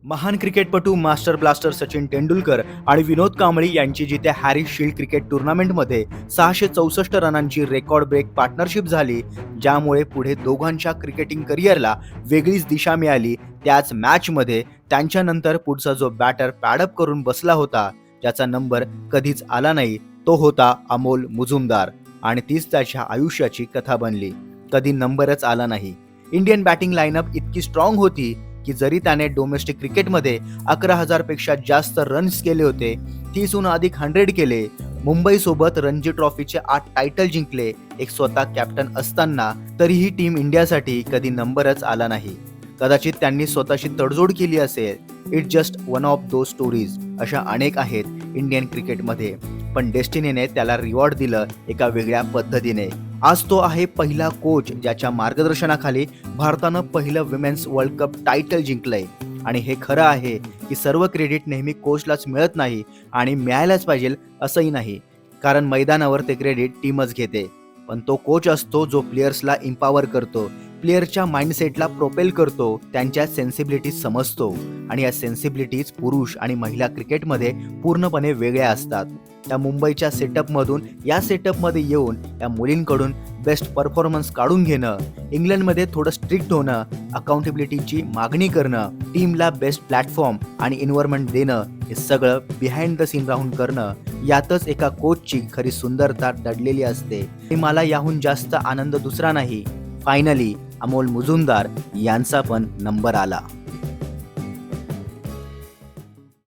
महान क्रिकेटपटू master blaster Sachin Tendulkar आणि विनोद कांबळी यांची जिथे हॅरी शील्ड क्रिकेट टुर्नामेंटमध्ये 664 रनांची रेकॉर्ड ब्रेक पार्टनरशिप झाली, ज्यामुळे पुढे दोघांच्या क्रिकेटिंग करिअरला वेगळीच दिशा मिळाली, त्याच मॅचमध्ये त्यांच्यानंतर पुढचा जो बॅटर पॅडअप करून बसला होता, ज्याचा नंबर कधीच आला नाही, तो होता अमोल मुजुमदार. आणि तीच त्याच्या आयुष्याची कथा बनली. कधी नंबरच आला नाही. इंडियन बॅटिंग लाईनअप इतकी स्ट्रॉंग होती की जरी त्याने डोमेस्टिक क्रिकेटमध्ये 11,000 पेक्षा जास्त रन्स केले होते, 30हून अधिक 100 केले, मुंबईसोबत रणजी ट्रॉफीचे 8 टायटल जिंकले, एक स्वतः कॅप्टन असताना तरीही टीम इंडियासाठी कधी नंबरच आला नाही. कदाचित त्यांनी स्वतःशी तडजोड केली असेल. It's just one of those stories. अशा अनेक आहेत इंडियन क्रिकेटमध्ये, पण डेस्टिनीने त्याला रिवॉर्ड दिलं एका वेगळ्या पद्धतीने. आज तो आहे पहिला कोच ज्याच्या मार्गदर्शनाखाली भारतानं पहिलं विमेन्स वर्ल्ड कप टायटल जिंकलंय. आणि हे खरं आहे की सर्व क्रेडिट नेहमी कोचलाच मिळत नाही आणि मिळायलाच पाहिजे असंही नाही, कारण मैदानावर ते क्रेडिट टीमच घेते. पण तो कोच असतो जो प्लेयर्सला इम्पॉवर करतो, प्लेयरच्या माइंडसेटला प्रोपेल करतो, त्यांच्या सेन्सिबिलिटीज समजतो. आणि या सेन्सिबिलिटीज पुरुष आणि महिला क्रिकेटमध्ये पूर्णपणे वेगळ्या असतात. त्या मुंबईच्या सेटअपमधून या सेटअपमध्ये येऊन या मुलींकडून बेस्ट परफॉर्मन्स काढून घेणं, इंग्लंडमध्ये थोडं स्ट्रिक्ट होणं, अकाउंटेबिलिटीची मागणी करणं, टीमला बेस्ट प्लॅटफॉर्म आणि एन्व्हायरमेंट देणं, हे सगळं बिहाइंड द सीन राहून करणं, यातच एका कोचची खरी सुंदरता दडलेली असते. आणि मला याहून जास्त आनंद दुसरा नाही. फायनली अमोल मुजुमदार यांचा पण नंबर आला.